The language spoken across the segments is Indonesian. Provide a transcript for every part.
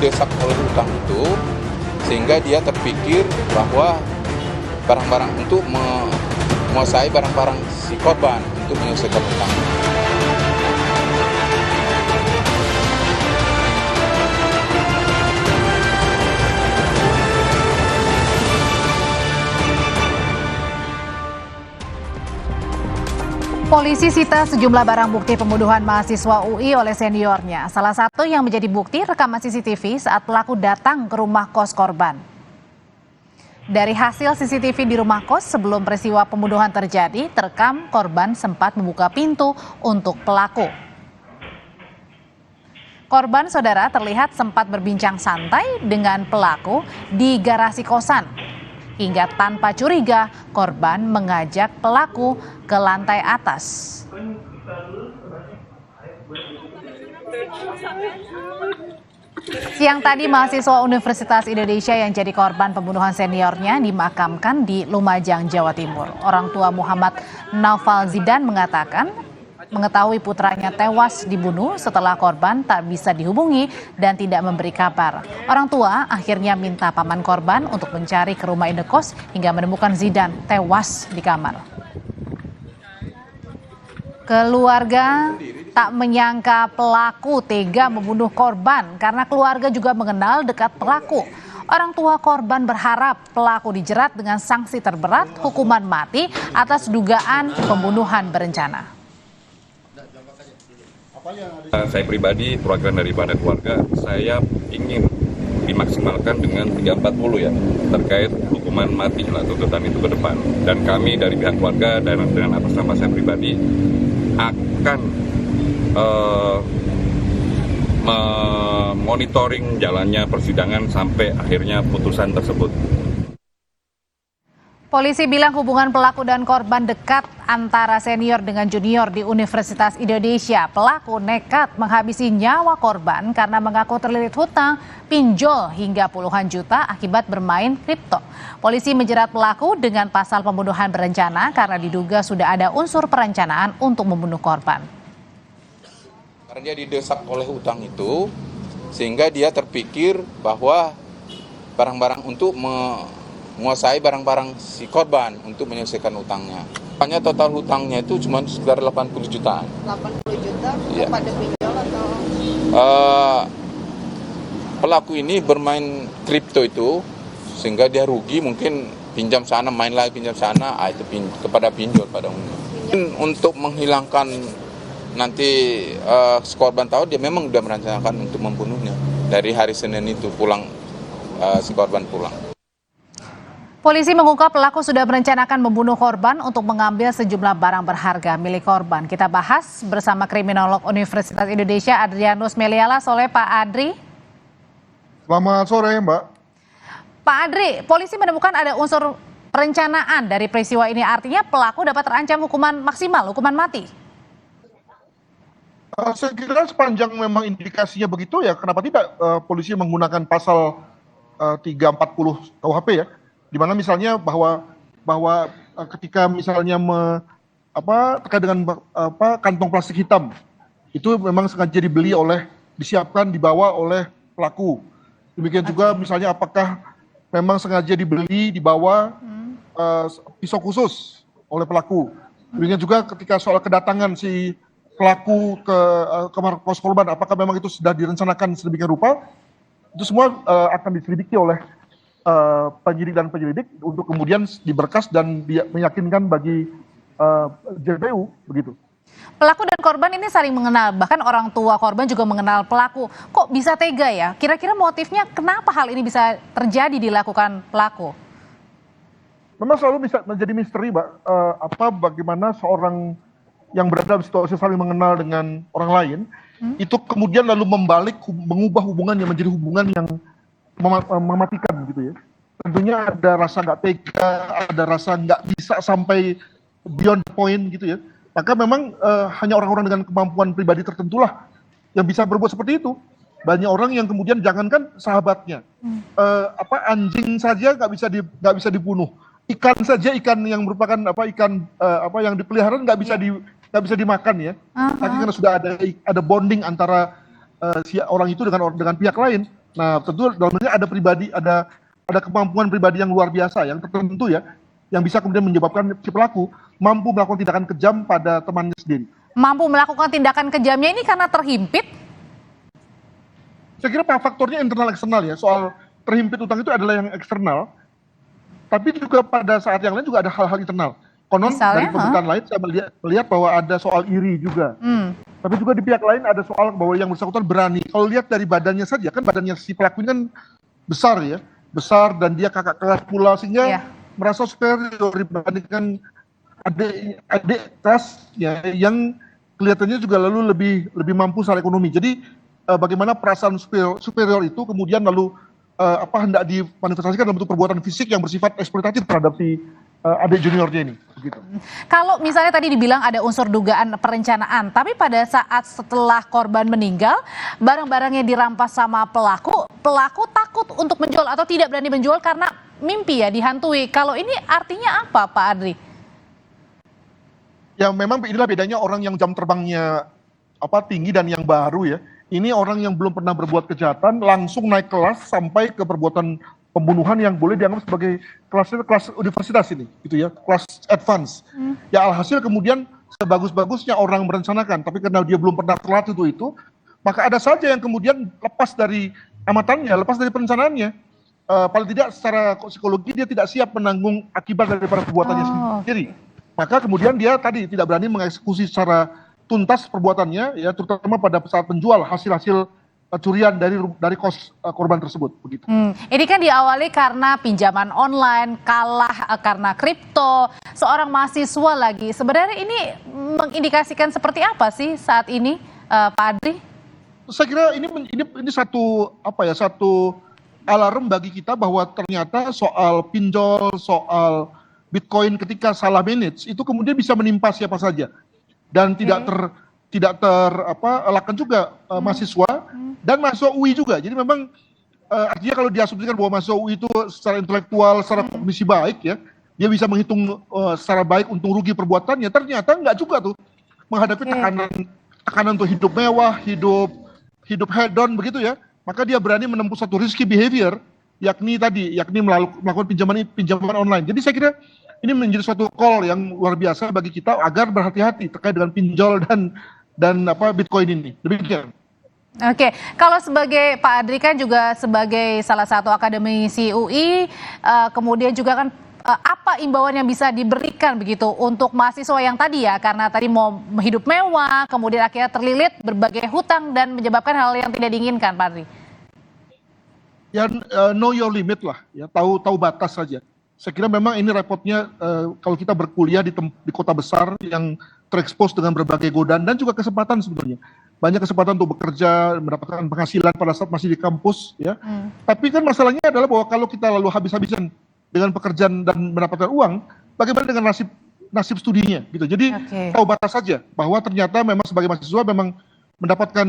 Desak oleh hutang itu sehingga dia terpikir bahwa barang-barang untuk menguasai barang-barang si korban untuk menyelesaikan hutang. Polisi sita sejumlah barang bukti pembunuhan mahasiswa UI oleh seniornya. Salah satu yang menjadi bukti rekaman CCTV saat pelaku datang ke rumah kos korban. Dari hasil CCTV di rumah kos sebelum peristiwa pembunuhan terjadi, terekam korban sempat membuka pintu untuk pelaku. Korban saudara terlihat sempat berbincang santai dengan pelaku di garasi kosan. Hingga tanpa curiga, korban mengajak pelaku ke lantai atas. Siang tadi, mahasiswa Universitas Indonesia yang jadi korban pembunuhan seniornya dimakamkan di Lumajang, Jawa Timur. Orang tua Muhammad Naufal Zidan mengatakan mengetahui putranya tewas dibunuh setelah korban tak bisa dihubungi dan tidak memberi kabar. Orang tua akhirnya minta paman korban untuk mencari ke rumah indekos hingga menemukan Zidan tewas di kamar. Keluarga tak menyangka pelaku tega membunuh korban karena keluarga juga mengenal dekat pelaku. Orang tua korban berharap pelaku dijerat dengan sanksi terberat, hukuman mati atas dugaan pembunuhan berencana. Saya pribadi, perwakilan daripada keluarga, saya ingin dimaksimalkan dengan 340 ya, terkait hukuman mati lah tuntutan itu ke depan. Dan kami dari pihak keluarga dan dengan atas nama saya pribadi akan monitoring jalannya persidangan sampai akhirnya putusan tersebut. Polisi bilang hubungan pelaku dan korban dekat antara senior dengan junior di Universitas Indonesia. Pelaku nekat menghabisi nyawa korban karena mengaku terlilit hutang, pinjol hingga puluhan juta akibat bermain kripto. Polisi menjerat pelaku dengan pasal pembunuhan berencana karena diduga sudah ada unsur perencanaan untuk membunuh korban. Karena dia didesak oleh hutang itu, sehingga dia terpikir bahwa barang-barang untuk menguasai barang-barang si korban untuk menyelesaikan hutangnya. Hanya total hutangnya itu cuma sekitar 80 jutaan. 80 juta ya. Pada pinjol atau? Pelaku ini bermain kripto itu sehingga dia rugi, mungkin pinjam sana, main lagi pinjam sana, itu kepada pinjol pada umumnya. Untuk menghilangkan nanti si korban tahu dia memang sudah merencanakan untuk membunuhnya. Dari hari Senin itu pulang, si korban pulang. Polisi mengungkap pelaku sudah merencanakan membunuh korban untuk mengambil sejumlah barang berharga milik korban. Kita bahas bersama kriminolog Universitas Indonesia Adrianus Meliala. Sore Pak Adri. Selamat sore Mbak. Pak Adri, polisi menemukan ada unsur perencanaan dari peristiwa ini. Artinya pelaku dapat terancam hukuman maksimal, hukuman mati. Saya kira sepanjang memang indikasinya begitu ya, kenapa tidak polisi menggunakan pasal 340 KUHP ya. Di mana misalnya bahwa ketika misalnya terkait dengan kantong plastik hitam itu memang sengaja dibeli disiapkan dibawa oleh pelaku. Demikian juga misalnya apakah memang sengaja dibawa pisau khusus oleh pelaku. Demikian juga ketika soal kedatangan si pelaku ke kos korban, apakah memang itu sudah direncanakan sedemikian rupa. Itu semua akan diselidiki oleh penyidik dan penyelidik untuk kemudian diberkas dan meyakinkan bagi JPU begitu. Pelaku dan korban ini saling mengenal, bahkan orang tua korban juga mengenal pelaku. Kok bisa tega ya? Kira-kira motifnya kenapa hal ini bisa terjadi dilakukan pelaku? Memang selalu bisa menjadi misteri, Mbak. Bagaimana seorang yang berada di situasi saling mengenal dengan orang lain, itu kemudian lalu mengubah hubungan yang menjadi hubungan yang mematikan gitu ya. Tentunya ada rasa nggak tega, ada rasa nggak bisa sampai beyond the point gitu ya. Maka memang hanya orang-orang dengan kemampuan pribadi tertentulah yang bisa berbuat seperti itu. Banyak orang yang kemudian jangankan sahabatnya, anjing saja nggak bisa dibunuh, ikan saja, ikan yang merupakan ikan yang dipelihara nggak bisa dimakan ya. Tapi karena sudah ada bonding antara si orang itu dengan pihak lain. Nah, tentu dalamnya ada kemampuan pribadi yang luar biasa yang tertentu ya, yang bisa kemudian menyebabkan si pelaku mampu melakukan tindakan kejam pada temannya sendiri. Mampu melakukan tindakan kejamnya ini karena terhimpit? Saya kira faktornya internal eksternal ya. Soal terhimpit utang itu adalah yang eksternal. Tapi juga pada saat yang lain juga ada hal-hal internal. Konon Misalnya, dari pemberitaan lain saya melihat bahwa ada soal iri juga. Tapi juga di pihak lain ada soal bahwa yang bersangkutan berani. Kalau lihat dari badannya saja, kan badannya si pelaku ini kan besar ya. Besar dan dia kakak kelas pula, sehingga merasa superior dibandingkan adik kelasnya yang kelihatannya juga lalu lebih mampu secara ekonomi. Jadi bagaimana perasaan superior itu kemudian lalu hendak dimanifestasikan dalam bentuk perbuatan fisik yang bersifat eksploitatif terhadap si adik juniornya ini. Begitu. Kalau misalnya tadi dibilang ada unsur dugaan perencanaan, tapi pada saat setelah korban meninggal, barang-barangnya dirampas sama pelaku takut untuk menjual atau tidak berani menjual karena mimpi ya dihantui. Kalau ini artinya apa, Pak Adri? Ya memang inilah bedanya orang yang jam terbangnya tinggi dan yang baru ya. Ini orang yang belum pernah berbuat kejahatan langsung naik kelas sampai ke perbuatan pembunuhan yang boleh dianggap sebagai kelas universitas ini, gitu ya, kelas advance. Ya alhasil kemudian sebagus-bagusnya orang merencanakan, tapi karena dia belum pernah terlatih itu, maka ada saja yang kemudian lepas dari amatannya, lepas dari perencanaannya. Paling tidak secara psikologi dia tidak siap menanggung akibat dari perbuatannya sendiri. Maka kemudian dia tadi tidak berani mengeksekusi secara tuntas perbuatannya, ya terutama pada saat menjual hasil-hasil curian dari kos korban tersebut, begitu. Ini kan diawali karena pinjaman online, kalah karena kripto, seorang mahasiswa lagi. Sebenarnya ini mengindikasikan seperti apa sih saat ini, Pak Adri? Saya kira ini satu alarm bagi kita bahwa ternyata soal pinjol, soal Bitcoin ketika salah manage itu kemudian bisa menimpa siapa saja. Dan tidak terelakkan juga mahasiswa dan mahasiswa UI juga. Jadi memang artinya kalau diasumsikan bahwa mahasiswa UI itu secara intelektual, secara kognisi baik ya, dia bisa menghitung secara baik untung rugi perbuatannya. Ternyata enggak juga tuh menghadapi tekanan untuk hidup mewah, hidup hedon begitu ya. Maka dia berani menempuh satu risky behavior, yakni melakukan pinjaman online. Jadi saya kira ini menjadi suatu call yang luar biasa bagi kita agar berhati-hati terkait dengan pinjol dan Bitcoin ini. Demikian. Oke, kalau sebagai Pak Adri kan juga sebagai salah satu akademisi UI, kemudian juga kan apa imbauan yang bisa diberikan begitu untuk mahasiswa yang tadi ya, karena tadi mau hidup mewah, kemudian akhirnya terlilit berbagai hutang dan menyebabkan hal yang tidak diinginkan, Pak Adri? Ya know your limit lah, ya tahu batas saja. Saya kira memang ini repotnya kalau kita berkuliah di kota besar yang terekspos dengan berbagai godaan dan juga kesempatan sebetulnya. Banyak kesempatan untuk bekerja, mendapatkan penghasilan pada saat masih di kampus ya. Tapi kan masalahnya adalah bahwa kalau kita lalu habis-habisan dengan pekerjaan dan mendapatkan uang, bagaimana dengan nasib studinya gitu. Jadi tahu batas saja bahwa ternyata memang sebagai mahasiswa memang mendapatkan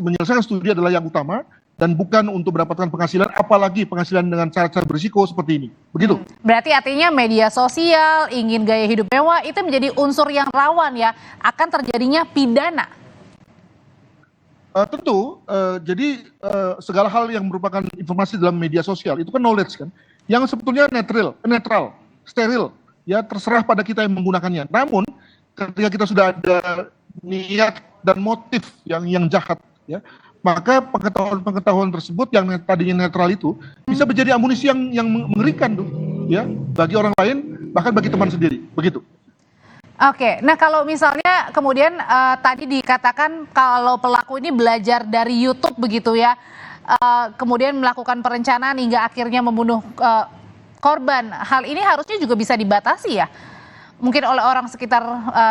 menyelesaikan studi adalah yang utama dan bukan untuk mendapatkan penghasilan, apalagi penghasilan dengan cara-cara berisiko seperti ini. Begitu. Berarti artinya media sosial, ingin gaya hidup mewah itu menjadi unsur yang rawan ya akan terjadinya pidana. Tentu, jadi segala hal yang merupakan informasi dalam media sosial itu kan knowledge kan, yang sebetulnya netral, steril, ya terserah pada kita yang menggunakannya. Namun ketika kita sudah ada niat dan motif yang jahat, ya, maka pengetahuan tersebut yang tadinya netral itu bisa menjadi amunisi yang mengerikan tuh, ya, bagi orang lain bahkan bagi teman sendiri, begitu. Oke, nah kalau misalnya kemudian tadi dikatakan kalau pelaku ini belajar dari YouTube begitu ya, kemudian melakukan perencanaan hingga akhirnya membunuh korban, hal ini harusnya juga bisa dibatasi ya, mungkin oleh orang sekitar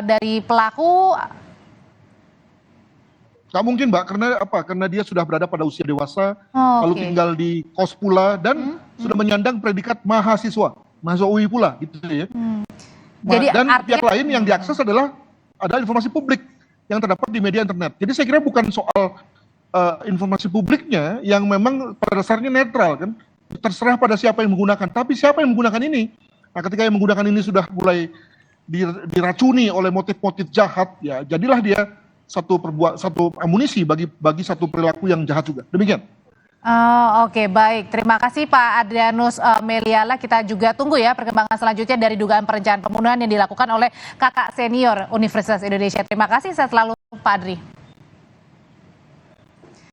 dari pelaku. Nggak mungkin Mbak, karena dia sudah berada pada usia dewasa, lalu tinggal di kos pula dan sudah menyandang predikat mahasiswa UI pula gitu ya. Jadi dan artinya, pihak lain yang diakses adalah informasi publik yang terdapat di media internet. Jadi saya kira bukan soal informasi publiknya yang memang pada dasarnya netral kan, terserah pada siapa yang menggunakan. Tapi siapa yang menggunakan ini Nah, ketika yang menggunakan ini sudah mulai diracuni oleh motif-motif jahat, ya jadilah dia satu amunisi bagi satu perilaku yang jahat juga. Demikian. Oh, oke, baik. Terima kasih Pak Adrianus Meliala. Kita juga tunggu ya perkembangan selanjutnya dari dugaan perencanaan pembunuhan yang dilakukan oleh kakak senior Universitas Indonesia. Terima kasih, sehat selalu Pak Adri.